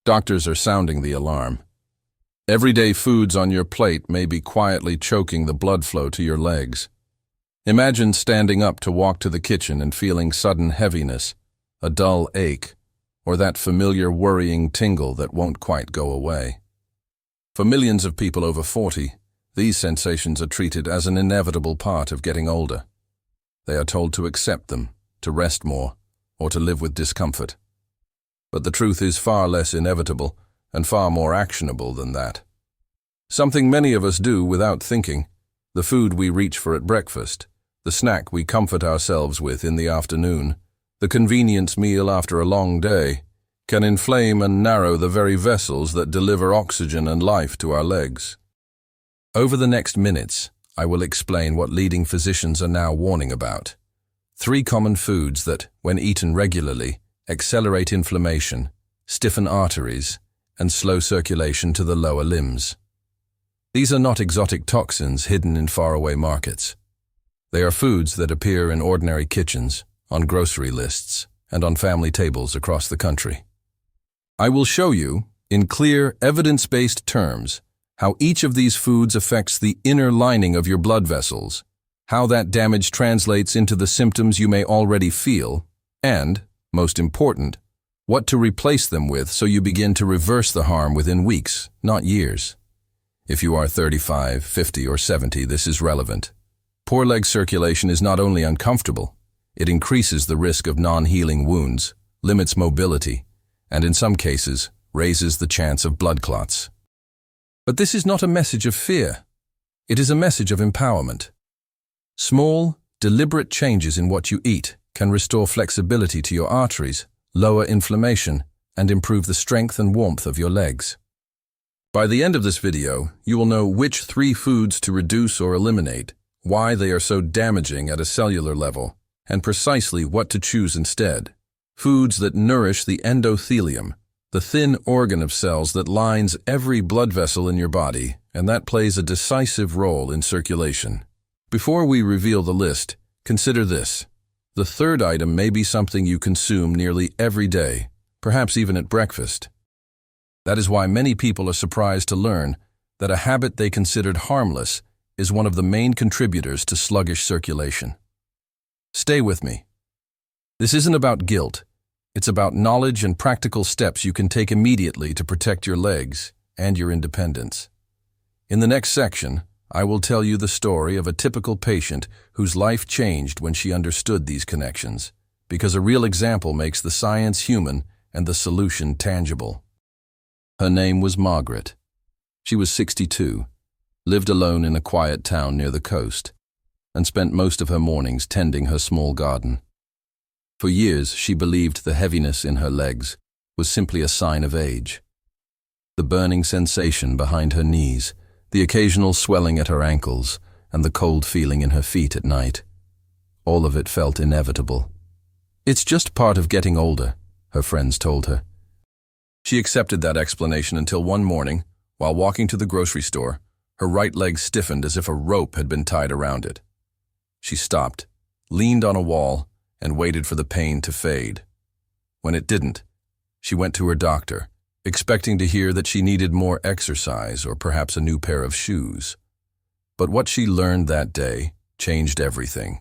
Doctors are sounding the alarm. Everyday foods on your plate may be quietly choking the blood flow to your legs. Imagine standing up to walk to the kitchen and feeling sudden heaviness, a dull ache, or that familiar worrying tingle that won't quite go away. For millions of people over 40, these sensations are treated as an inevitable part of getting older. They are told to accept them, to rest more, or to live with discomfort. But the truth is far less inevitable and far more actionable than that. Something many of us do without thinking, the food we reach for at breakfast, the snack we comfort ourselves with in the afternoon, the convenience meal after a long day, can inflame and narrow the very vessels that deliver oxygen and life to our legs. Over the next minutes, I will explain what leading physicians are now warning about. 3 common foods that, when eaten regularly, accelerate inflammation, stiffen arteries, and slow circulation to the lower limbs. These are not exotic toxins hidden in faraway markets. They are foods that appear in ordinary kitchens, on grocery lists, and on family tables across the country. I will show you, in clear, evidence-based terms, how each of these foods affects the inner lining of your blood vessels, how that damage translates into the symptoms you may already feel, and, most important, what to replace them with so you begin to reverse the harm within weeks, not years. If you are 35, 50, or 70, this is relevant. Poor leg circulation is not only uncomfortable, it increases the risk of non-healing wounds, limits mobility, and in some cases, raises the chance of blood clots. But this is not a message of fear. It is a message of empowerment. Small, deliberate changes in what you eat can restore flexibility to your arteries, lower inflammation, and improve the strength and warmth of your legs. By the end of this video, you will know which 3 foods to reduce or eliminate, why they are so damaging at a cellular level, and precisely what to choose instead. Foods that nourish the endothelium, the thin organ of cells that lines every blood vessel in your body, and that plays a decisive role in circulation. Before we reveal the list, consider this. The 3rd item may be something you consume nearly every day, perhaps even at breakfast. That is why many people are surprised to learn that a habit they considered harmless is one of the main contributors to sluggish circulation. Stay with me. This isn't about guilt. It's about knowledge and practical steps you can take immediately to protect your legs and your independence. In the next section, I will tell you the story of a typical patient whose life changed when she understood these connections, because a real example makes the science human and the solution tangible. Her name was Margaret. She was 62, lived alone in a quiet town near the coast, and spent most of her mornings tending her small garden. For years, she believed the heaviness in her legs was simply a sign of age. The burning sensation behind her knees, the occasional swelling at her ankles, and the cold feeling in her feet at night. All of it felt inevitable. It's just part of getting older, her friends told her. She accepted that explanation until one morning, while walking to the grocery store, her right leg stiffened as if a rope had been tied around it. She stopped, leaned on a wall, and waited for the pain to fade. When it didn't, she went to her doctor, expecting to hear that she needed more exercise or perhaps a new pair of shoes. But what she learned that day changed everything.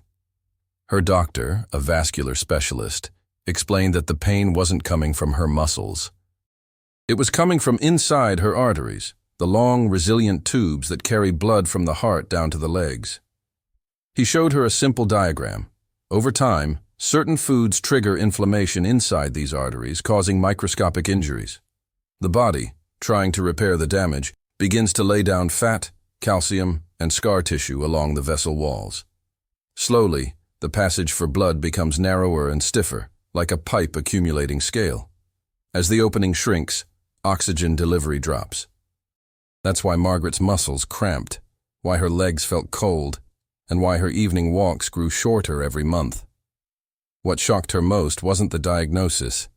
Her doctor, a vascular specialist, explained that the pain wasn't coming from her muscles. It was coming from inside her arteries, the long, resilient tubes that carry blood from the heart down to the legs. He showed her a simple diagram. Over time, certain foods trigger inflammation inside these arteries, causing microscopic injuries. The body, trying to repair the damage, begins to lay down fat, calcium, and scar tissue along the vessel walls. Slowly, the passage for blood becomes narrower and stiffer, like a pipe accumulating scale. As the opening shrinks, oxygen delivery drops. That's why Margaret's muscles cramped, why her legs felt cold, and why her evening walks grew shorter every month. What shocked her most wasn't the diagnosis.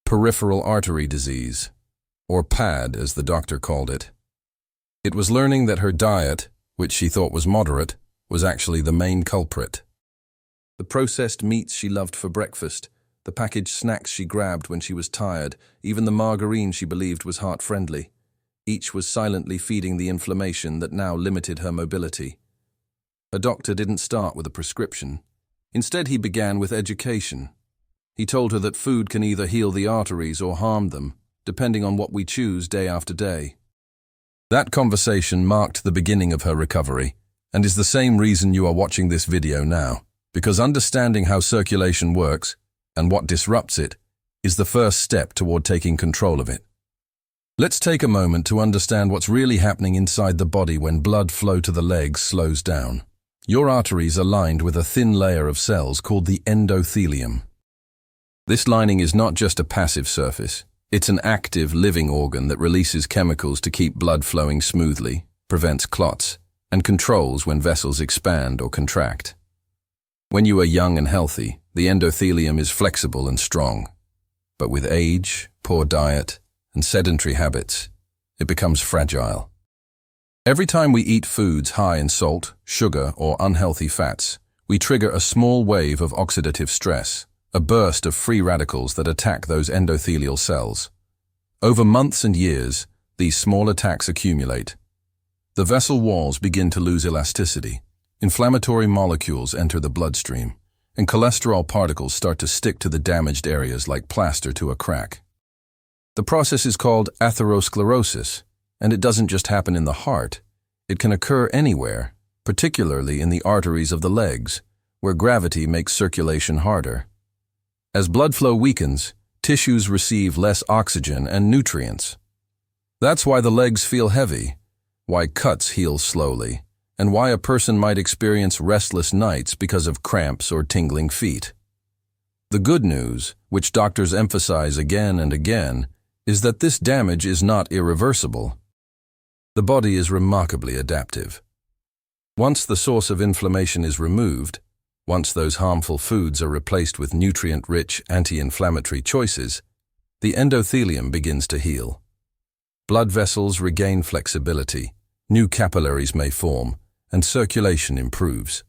Peripheral artery disease, or PAD as the doctor called it. It was learning that her diet, which she thought was moderate, was actually the main culprit. The processed meats she loved for breakfast, the packaged snacks she grabbed when she was tired, even the margarine she believed was heart-friendly. Each was silently feeding the inflammation that now limited her mobility. Her doctor didn't start with a prescription. Instead, he began with education. He told her that food can either heal the arteries or harm them, depending on what we choose day after day. That conversation marked the beginning of her recovery, and is the same reason you are watching this video now, because understanding how circulation works and what disrupts it is the first step toward taking control of it. Let's take a moment to understand what's really happening inside the body when blood flow to the legs slows down. Your arteries are lined with a thin layer of cells called the endothelium. This lining is not just a passive surface. It's an active, living organ that releases chemicals to keep blood flowing smoothly, prevents clots, and controls when vessels expand or contract. When you are young and healthy, the endothelium is flexible and strong. But with age, poor diet, and sedentary habits, it becomes fragile. Every time we eat foods high in salt, sugar, or unhealthy fats, we trigger a small wave of oxidative stress, a burst of free radicals that attack those endothelial cells. Over months and years, these small attacks accumulate. The vessel walls begin to lose elasticity, inflammatory molecules enter the bloodstream, and cholesterol particles start to stick to the damaged areas like plaster to a crack. The process is called atherosclerosis, and it doesn't just happen in the heart. It can occur anywhere, particularly in the arteries of the legs, where gravity makes circulation harder. As blood flow weakens, tissues receive less oxygen and nutrients. That's why the legs feel heavy, why cuts heal slowly, and why a person might experience restless nights because of cramps or tingling feet. The good news, which doctors emphasize again and again, is that this damage is not irreversible. The body is remarkably adaptive. Once the source of inflammation is removed, once those harmful foods are replaced with nutrient-rich, anti-inflammatory choices, the endothelium begins to heal. Blood vessels regain flexibility, new capillaries may form, and circulation improves.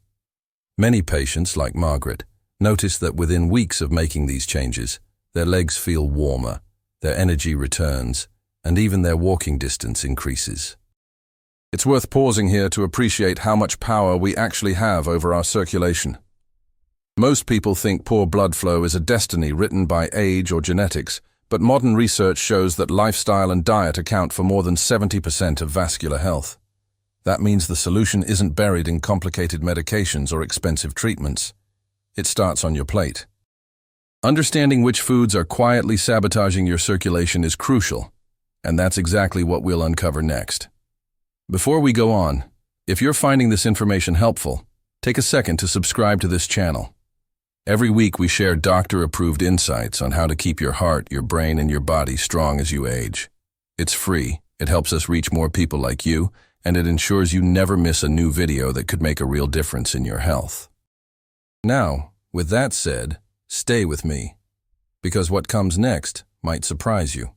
Many patients, like Margaret, notice that within weeks of making these changes, their legs feel warmer, their energy returns, and even their walking distance increases. It's worth pausing here to appreciate how much power we actually have over our circulation. Most people think poor blood flow is a destiny written by age or genetics, but modern research shows that lifestyle and diet account for more than 70% of vascular health. That means the solution isn't buried in complicated medications or expensive treatments. It starts on your plate. Understanding which foods are quietly sabotaging your circulation is crucial, and that's exactly what we'll uncover next. Before we go on, if you're finding this information helpful, take a second to subscribe to this channel. Every week we share doctor-approved insights on how to keep your heart, your brain, and your body strong as you age. It's free, it helps us reach more people like you, and it ensures you never miss a new video that could make a real difference in your health. Now, with that said, stay with me, because what comes next might surprise you.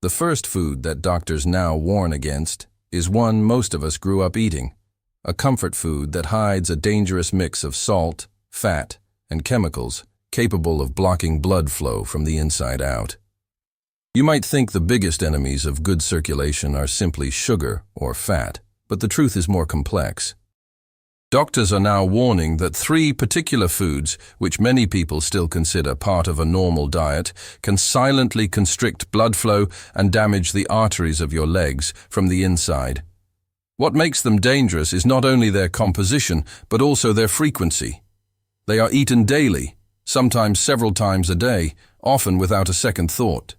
The first food that doctors now warn against is one most of us grew up eating, a comfort food that hides a dangerous mix of salt, fat, and chemicals capable of blocking blood flow from the inside out. You might think the biggest enemies of good circulation are simply sugar or fat, but the truth is more complex. Doctors are now warning that 3 particular foods, which many people still consider part of a normal diet, can silently constrict blood flow and damage the arteries of your legs from the inside. What makes them dangerous is not only their composition, but also their frequency. They are eaten daily, sometimes several times a day, often without a second thought.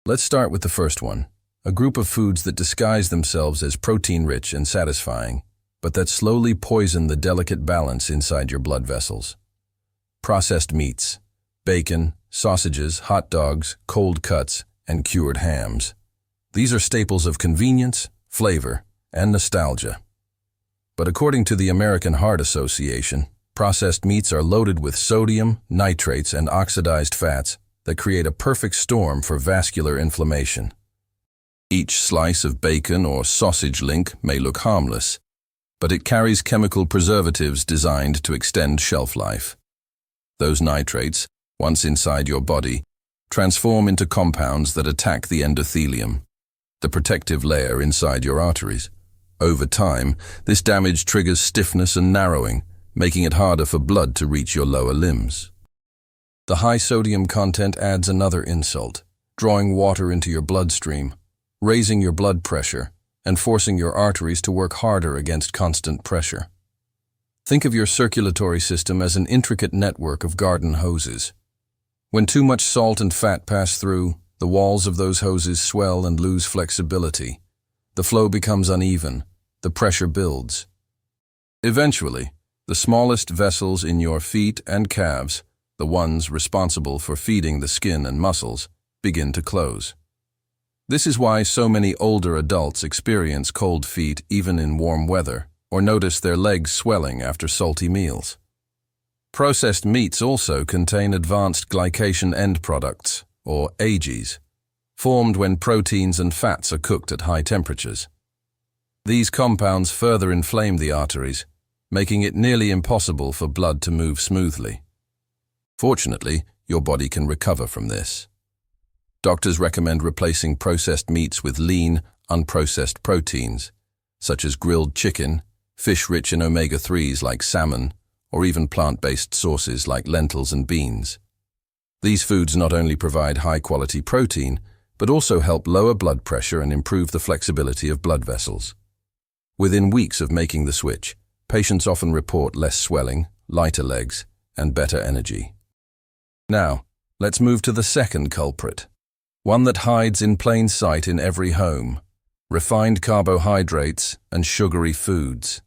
Let's start with the first one, a group of foods that disguise themselves as protein-rich and satisfying, but that slowly poison the delicate balance inside your blood vessels. Processed meats, bacon, sausages, hot dogs, cold cuts, and cured hams. These are staples of convenience, flavor, and nostalgia. But according to the American Heart Association, processed meats are loaded with sodium, nitrates, and oxidized fats that create a perfect storm for vascular inflammation. Each slice of bacon or sausage link may look harmless, but it carries chemical preservatives designed to extend shelf life. Those nitrates, once inside your body, transform into compounds that attack the endothelium, the protective layer inside your arteries. Over time, this damage triggers stiffness and narrowing, making it harder for blood to reach your lower limbs. The high sodium content adds another insult, drawing water into your bloodstream, raising your blood pressure, and forcing your arteries to work harder against constant pressure. Think of your circulatory system as an intricate network of garden hoses. When too much salt and fat pass through, the walls of those hoses swell and lose flexibility. The flow becomes uneven, the pressure builds. Eventually, the smallest vessels in your feet and calves, the ones responsible for feeding the skin and muscles, begin to close. This is why so many older adults experience cold feet even in warm weather, or notice their legs swelling after salty meals. Processed meats also contain advanced glycation end products, or AGEs, formed when proteins and fats are cooked at high temperatures. These compounds further inflame the arteries, making it nearly impossible for blood to move smoothly. Fortunately, your body can recover from this. Doctors recommend replacing processed meats with lean, unprocessed proteins, such as grilled chicken, fish rich in omega-3s like salmon, or even plant-based sources like lentils and beans. These foods not only provide high-quality protein, but also help lower blood pressure and improve the flexibility of blood vessels. Within weeks of making the switch, patients often report less swelling, lighter legs, and better energy. Now, let's move to the second culprit, one that hides in plain sight in every home: refined carbohydrates and sugary foods.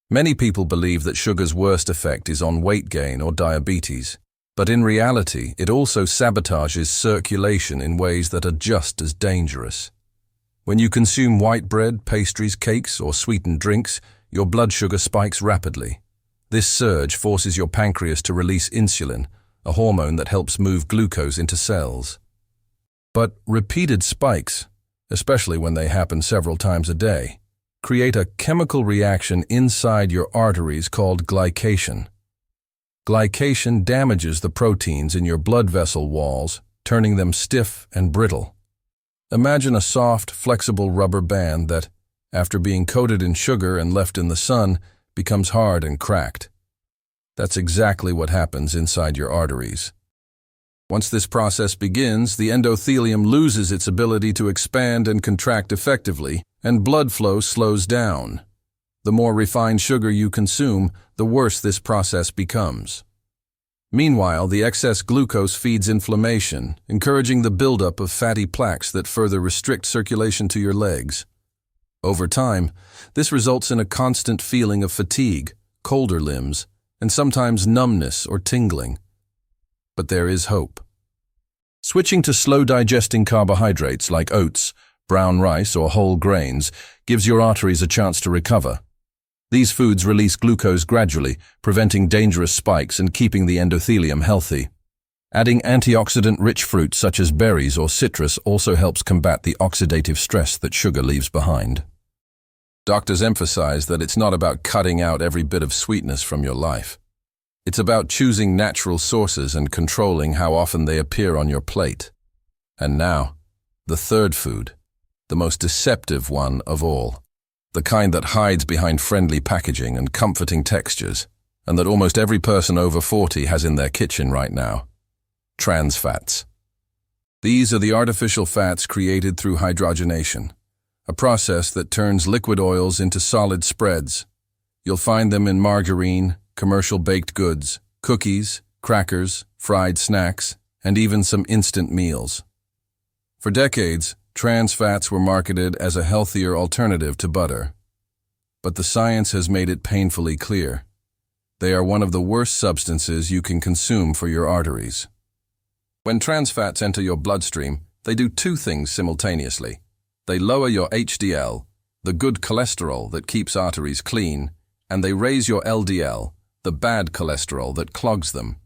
Many people believe that sugar's worst effect is on weight gain or diabetes, but in reality, it also sabotages circulation in ways that are just as dangerous. When you consume white bread, pastries, cakes, or sweetened drinks, your blood sugar spikes rapidly. This surge forces your pancreas to release insulin, a hormone that helps move glucose into cells. But repeated spikes, especially when they happen several times a day, create a chemical reaction inside your arteries called glycation. Glycation damages the proteins in your blood vessel walls, turning them stiff and brittle. Imagine a soft, flexible rubber band that, after being coated in sugar and left in the sun, becomes hard and cracked. That's exactly what happens inside your arteries. Once this process begins, the endothelium loses its ability to expand and contract effectively, and blood flow slows down. The more refined sugar you consume, the worse this process becomes. Meanwhile, the excess glucose feeds inflammation, encouraging the buildup of fatty plaques that further restrict circulation to your legs. Over time, this results in a constant feeling of fatigue, colder limbs, and sometimes numbness or tingling. But there is hope. Switching to slow-digesting carbohydrates like oats, brown rice, or whole grains gives your arteries a chance to recover. These foods release glucose gradually, preventing dangerous spikes and keeping the endothelium healthy. Adding antioxidant-rich fruits such as berries or citrus also helps combat the oxidative stress that sugar leaves behind. Doctors emphasize that it's not about cutting out every bit of sweetness from your life. It's about choosing natural sources and controlling how often they appear on your plate. And now, the third food, the most deceptive one of all. The kind that hides behind friendly packaging and comforting textures, and that almost every person over 40 has in their kitchen right now. Trans fats. These are the artificial fats created through hydrogenation, a process that turns liquid oils into solid spreads. You'll find them in margarine, commercial baked goods, cookies, crackers, fried snacks, and even some instant meals. For decades, trans fats were marketed as a healthier alternative to butter. But the science has made it painfully clear. They are one of the worst substances you can consume for your arteries. When trans fats enter your bloodstream, they do two things simultaneously. They lower your HDL, the good cholesterol that keeps arteries clean, and they raise your LDL, the bad cholesterol that clogs them.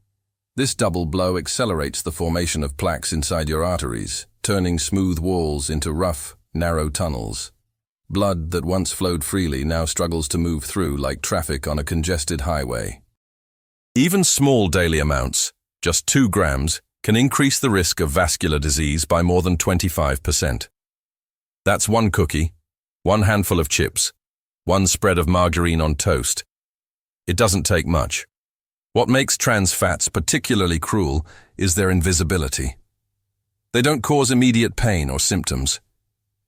This double blow accelerates the formation of plaques inside your arteries, turning smooth walls into rough, narrow tunnels. Blood that once flowed freely now struggles to move through like traffic on a congested highway. Even small daily amounts, Just 2 grams, can increase the risk of vascular disease by more than 25%. That's 1 cookie, 1 handful of chips, 1 spread of margarine on toast. It doesn't take much. What makes trans fats particularly cruel is their invisibility. They don't cause immediate pain or symptoms.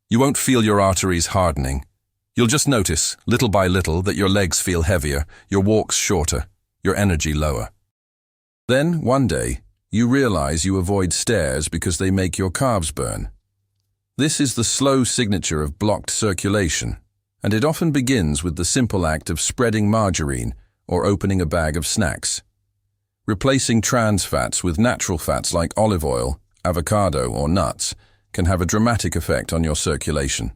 You won't feel your arteries hardening. You'll just notice, little by little, that your legs feel heavier, your walks shorter, your energy lower. Then, one day, you realize you avoid stairs because they make your calves burn. This is the slow signature of blocked circulation, and it often begins with the simple act of spreading margarine or opening a bag of snacks. Replacing trans fats with natural fats like olive oil, avocado, or nuts can have a dramatic effect on your circulation.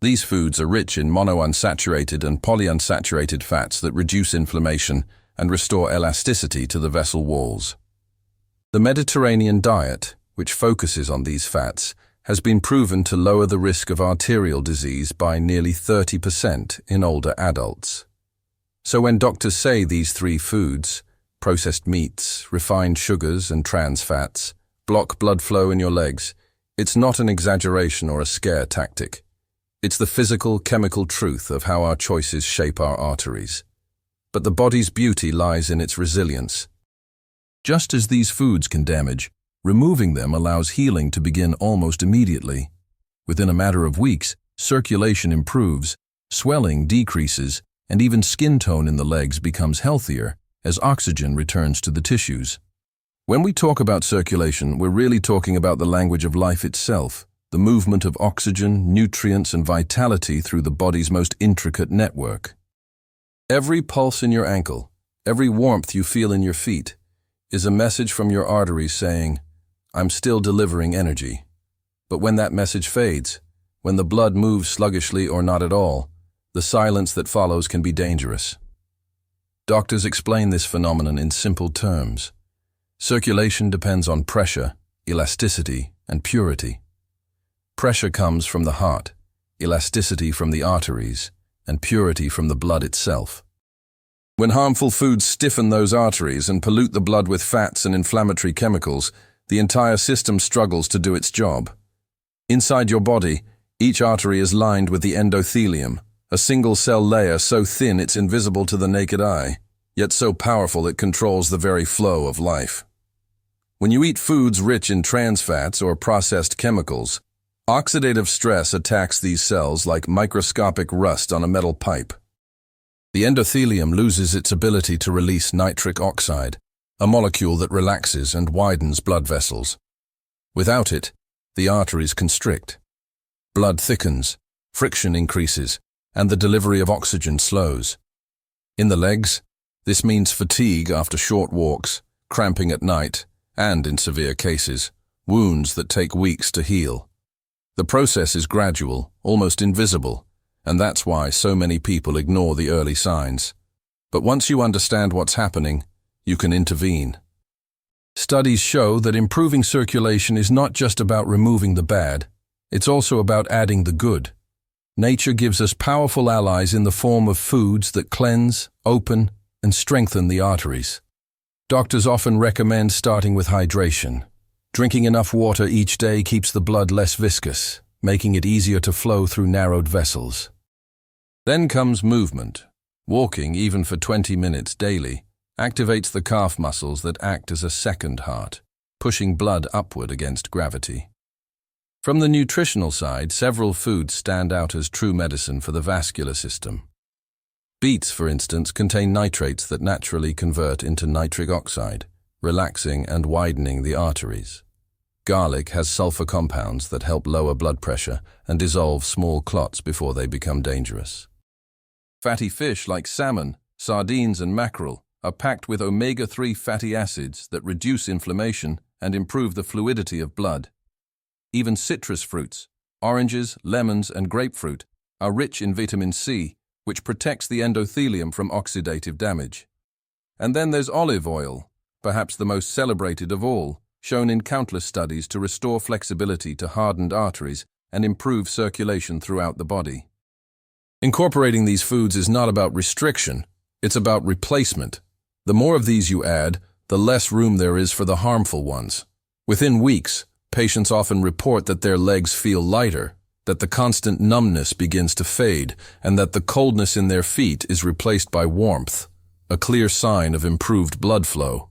These foods are rich in monounsaturated and polyunsaturated fats that reduce inflammation and restore elasticity to the vessel walls. The Mediterranean diet, which focuses on these fats, has been proven to lower the risk of arterial disease by nearly 30% in older adults. So when doctors say these 3 foods, processed meats, refined sugars, and trans fats, block blood flow in your legs, it's not an exaggeration or a scare tactic. It's the physical, chemical truth of how our choices shape our arteries. But the body's beauty lies in its resilience. Just as these foods can damage, removing them allows healing to begin almost immediately. Within a matter of weeks, circulation improves, swelling decreases, and even skin tone in the legs becomes healthier as oxygen returns to the tissues. When we talk about circulation, we're really talking about the language of life itself, the movement of oxygen, nutrients, and vitality through the body's most intricate network. Every pulse in your ankle, every warmth you feel in your feet, is a message from your arteries saying, "I'm still delivering energy." But when that message fades, when the blood moves sluggishly or not at all, the silence that follows can be dangerous. Doctors explain this phenomenon in simple terms. Circulation depends on pressure, elasticity, and purity. Pressure comes from the heart, elasticity from the arteries, and purity from the blood itself. When harmful foods stiffen those arteries and pollute the blood with fats and inflammatory chemicals, the entire system struggles to do its job. Inside your body, each artery is lined with the endothelium, a single-cell layer so thin it's invisible to the naked eye, yet so powerful it controls the very flow of life. When you eat foods rich in trans fats or processed chemicals, oxidative stress attacks these cells like microscopic rust on a metal pipe. The endothelium loses its ability to release nitric oxide, a molecule that relaxes and widens blood vessels. Without it, the arteries constrict. Blood thickens, friction increases, and the delivery of oxygen slows. In the legs, this means fatigue after short walks, cramping at night, and, in severe cases, wounds that take weeks to heal. The process is gradual, almost invisible, and that's why so many people ignore the early signs. But once you understand what's happening, you can intervene. Studies show that improving circulation is not just about removing the bad, it's also about adding the good. Nature gives us powerful allies in the form of foods that cleanse, open, and strengthen the arteries. Doctors often recommend starting with hydration. Drinking enough water each day keeps the blood less viscous, making it easier to flow through narrowed vessels. Then comes movement. Walking, even for 20 minutes daily, activates the calf muscles that act as a second heart, pushing blood upward against gravity. From the nutritional side, several foods stand out as true medicine for the vascular system. Beets, for instance, contain nitrates that naturally convert into nitric oxide, relaxing and widening the arteries. Garlic has sulfur compounds that help lower blood pressure and dissolve small clots before they become dangerous. Fatty fish like salmon, sardines, and mackerel are packed with omega-3 fatty acids that reduce inflammation and improve the fluidity of blood. Even citrus fruits, oranges, lemons, and grapefruit, are rich in vitamin C, which protects the endothelium from oxidative damage. And then there's olive oil, perhaps the most celebrated of all, shown in countless studies to restore flexibility to hardened arteries and improve circulation throughout the body. Incorporating these foods is not about restriction, it's about replacement. The more of these you add, the less room there is for the harmful ones. Within weeks, patients often report that their legs feel lighter, that the constant numbness begins to fade, and that the coldness in their feet is replaced by warmth, a clear sign of improved blood flow.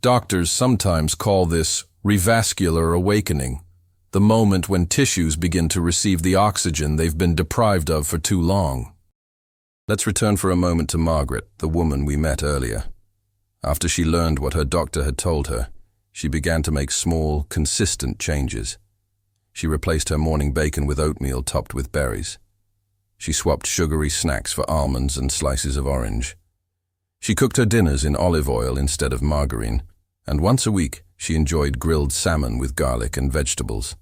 Doctors sometimes call this revascular awakening, the moment when tissues begin to receive the oxygen they've been deprived of for too long. Let's return for a moment to Margaret, the woman we met earlier. After she learned what her doctor had told her, she began to make small, consistent changes. She replaced her morning bacon with oatmeal topped with berries. She swapped sugary snacks for almonds and slices of orange. She cooked her dinners in olive oil instead of margarine, and once a week she enjoyed grilled salmon with garlic and vegetables.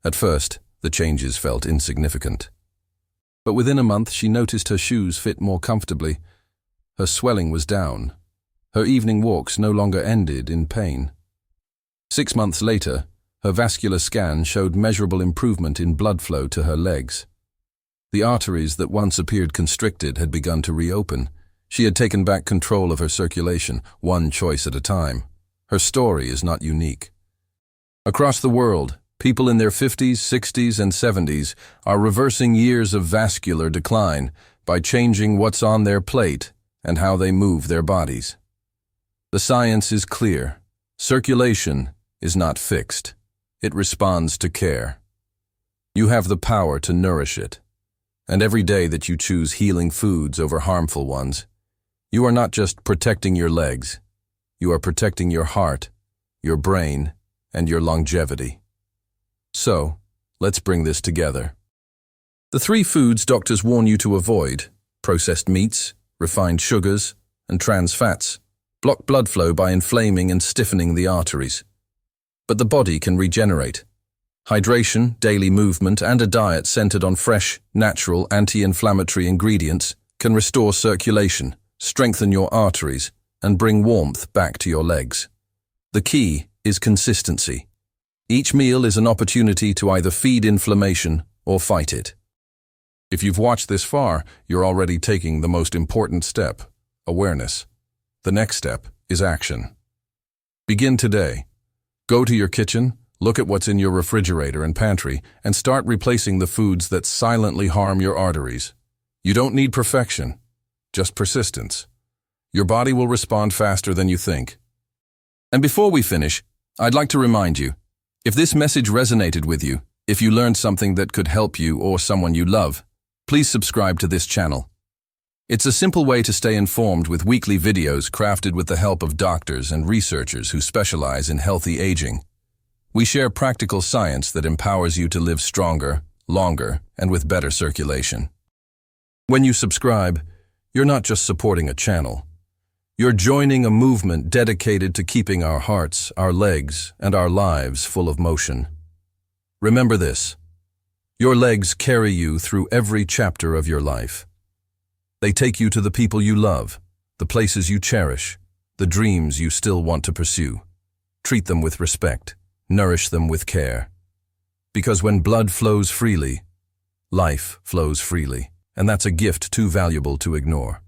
At first, the changes felt insignificant. But within a month she noticed her shoes fit more comfortably. Her swelling was down. Her evening walks no longer ended in pain. 6 months later, her vascular scan showed measurable improvement in blood flow to her legs. The arteries that once appeared constricted had begun to reopen. She had taken back control of her circulation, one choice at a time. Her story is not unique. Across the world, people in their 50s, 60s, and 70s are reversing years of vascular decline by changing what's on their plate and how they move their bodies. The science is clear. Circulation is not fixed. It responds to care. You have the power to nourish it. And every day that you choose healing foods over harmful ones, you are not just protecting your legs. You are protecting your heart, your brain, and your longevity. So, let's bring this together. The 3 foods doctors warn you to avoid, processed meats, refined sugars, and trans fats, block blood flow by inflaming and stiffening the arteries. But the body can regenerate. Hydration, daily movement, and a diet centered on fresh, natural, anti-inflammatory ingredients can restore circulation, strengthen your arteries, and bring warmth back to your legs. The key is consistency. Each meal is an opportunity to either feed inflammation or fight it. If you've watched this far, you're already taking the most important step, awareness. The next step is action. Begin today. Go to your kitchen, look at what's in your refrigerator and pantry, and start replacing the foods that silently harm your arteries. You don't need perfection, just persistence. Your body will respond faster than you think. And before we finish, I'd like to remind you, if this message resonated with you, if you learned something that could help you or someone you love, please subscribe to this channel. It's a simple way to stay informed with weekly videos crafted with the help of doctors and researchers who specialize in healthy aging. We share practical science that empowers you to live stronger, longer, and with better circulation. When you subscribe, you're not just supporting a channel. You're joining a movement dedicated to keeping our hearts, our legs, and our lives full of motion. Remember this: your legs carry you through every chapter of your life. They take you to the people you love, the places you cherish, the dreams you still want to pursue. Treat them with respect, nourish them with care. Because when blood flows freely, life flows freely, and that's a gift too valuable to ignore.